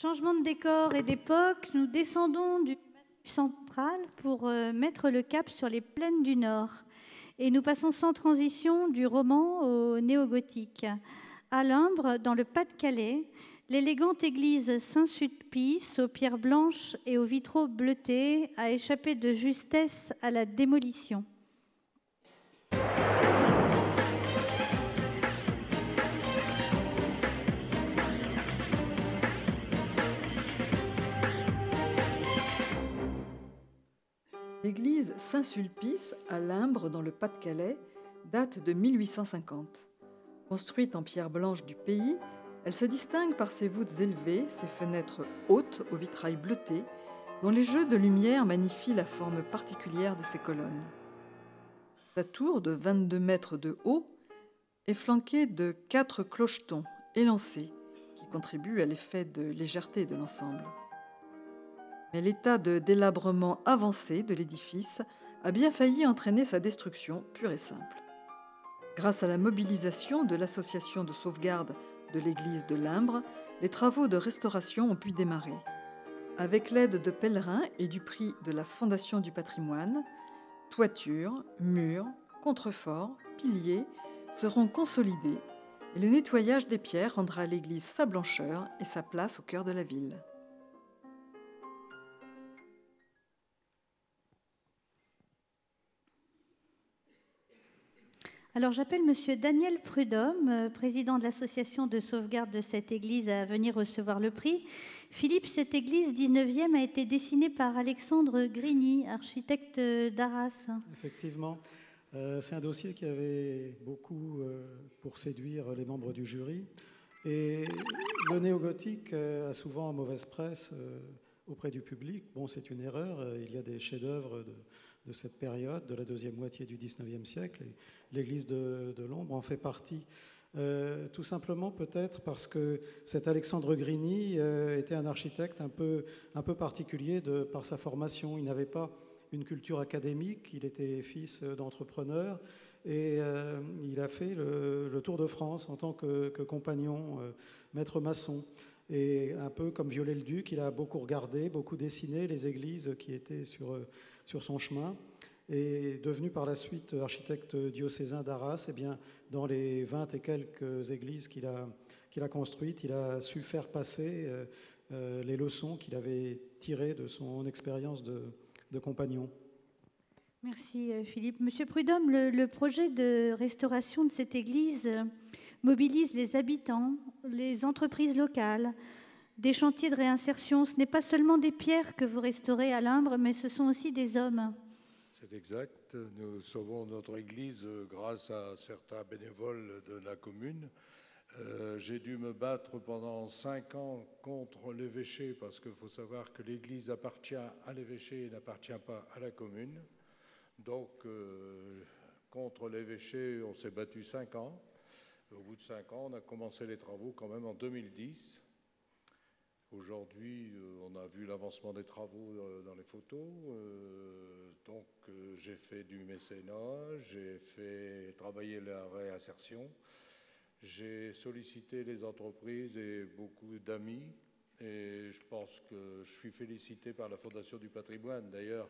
Changement de décor et d'époque, nous descendons du Massif central pour mettre le cap sur les plaines du Nord. Et nous passons sans transition du roman au néo-gothique. À Limbre, dans le Pas-de-Calais, l'élégante église Saint-Sulpice, aux pierres blanches et aux vitraux bleutés, a échappé de justesse à la démolition. L'église Saint-Sulpice, à Limbre, dans le Pas-de-Calais, date de 1850. Construite en pierre blanche du pays, elle se distingue par ses voûtes élevées, ses fenêtres hautes aux vitrails bleutés, dont les jeux de lumière magnifient la forme particulière de ses colonnes. Sa tour de 22 mètres de haut est flanquée de 4 clochetons élancés qui contribuent à l'effet de légèreté de l'ensemble. Mais l'état de délabrement avancé de l'édifice a bien failli entraîner sa destruction pure et simple. Grâce à la mobilisation de l'association de sauvegarde de l'église de Limbre, les travaux de restauration ont pu démarrer. Avec l'aide de pèlerins et du prix de la Fondation du patrimoine, toitures, murs, contreforts, piliers seront consolidés et le nettoyage des pierres rendra à l'église sa blancheur et sa place au cœur de la ville. Alors j'appelle Monsieur Daniel Prudhomme, président de l'association de sauvegarde de cette église, à venir recevoir le prix. Philippe, cette église 19e a été dessinée par Alexandre Grigny, architecte d'Arras. Effectivement, c'est un dossier qui avait beaucoup pour séduire les membres du jury. Et le néo-gothique a souvent mauvaise presse auprès du public. Bon, c'est une erreur, il y a des chefs-d'œuvre de cette période, de la deuxième moitié du XIXe siècle, et l'église de l'Ombre en fait partie. Tout simplement peut-être parce que cet Alexandre Grigny était un architecte un peu particulier par sa formation. Il n'avait pas une culture académique, il était fils d'entrepreneur, et il a fait le Tour de France en tant que compagnon maître maçon. Et un peu comme Viollet-le-Duc, il a beaucoup regardé, beaucoup dessiné les églises qui étaient sur son chemin. Et devenu par la suite architecte diocésain d'Arras, eh bien, dans les 20 et quelques églises qu'il a construites, il a su faire passer les leçons qu'il avait tirées de son expérience de compagnon. Merci Philippe. Monsieur Prudhomme, le projet de restauration de cette église mobilise les habitants, les entreprises locales, des chantiers de réinsertion. Ce n'est pas seulement des pierres que vous restaurez à Limbre, mais ce sont aussi des hommes. C'est exact. Nous sauvons notre église grâce à certains bénévoles de la commune. J'ai dû me battre pendant 5 ans contre l'évêché parce qu'il faut savoir que l'église appartient à l'évêché et n'appartient pas à la commune. Donc, contre l'évêché, on s'est battu 5 ans. Au bout de 5 ans, on a commencé les travaux quand même en 2010. Aujourd'hui, on a vu l'avancement des travaux dans les photos. Donc, j'ai fait du mécénat, j'ai fait travailler la réinsertion. J'ai sollicité les entreprises et beaucoup d'amis. Et je pense que je suis félicité par la Fondation du patrimoine. D'ailleurs,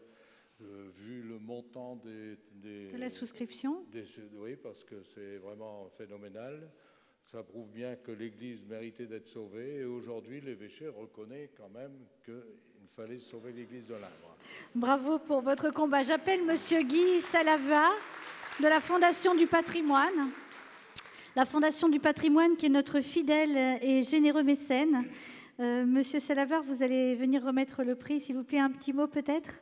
vu le montant de la souscription. Oui, parce que c'est vraiment phénoménal. Ça prouve bien que l'Église méritait d'être sauvée. Et aujourd'hui, l'évêché reconnaît quand même qu'il fallait sauver l'Église de Limbre. Bravo pour votre combat. J'appelle Monsieur Guy Salava de la Fondation du patrimoine. La Fondation du patrimoine qui est notre fidèle et généreux mécène. Monsieur Salavar, vous allez venir remettre le prix, s'il vous plaît. Un petit mot peut-être ?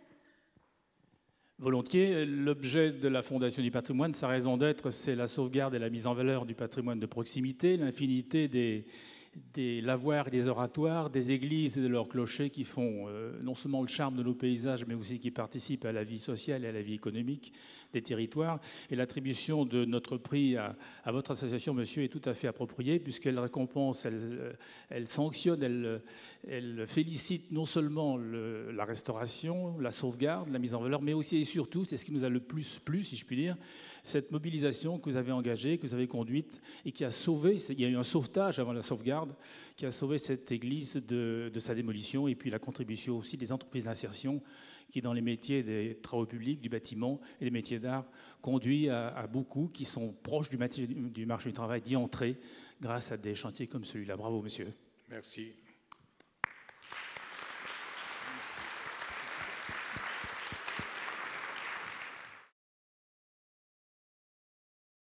Volontiers. L'objet de la Fondation du patrimoine, sa raison d'être, c'est la sauvegarde et la mise en valeur du patrimoine de proximité, l'infinité des lavoirs et des oratoires, des églises et de leurs clochers qui font non seulement le charme de nos paysages, mais aussi qui participent à la vie sociale et à la vie économique des territoires. Et l'attribution de notre prix à votre association, monsieur, est tout à fait appropriée, puisqu'elle récompense, elle sanctionne, elle félicite non seulement la restauration, la sauvegarde, la mise en valeur, mais aussi et surtout, c'est ce qui nous a le plus plu, si je puis dire, cette mobilisation que vous avez engagée, que vous avez conduite et qui a sauvé. Il y a eu un sauvetage avant la sauvegarde. sauvegarde qui a sauvé cette église de sa démolition, et puis la contribution aussi des entreprises d'insertion qui, dans les métiers des travaux publics, du bâtiment et des métiers d'art, conduit à beaucoup qui sont proches du marché du travail d'y entrer grâce à des chantiers comme celui-là. Bravo, monsieur. Merci.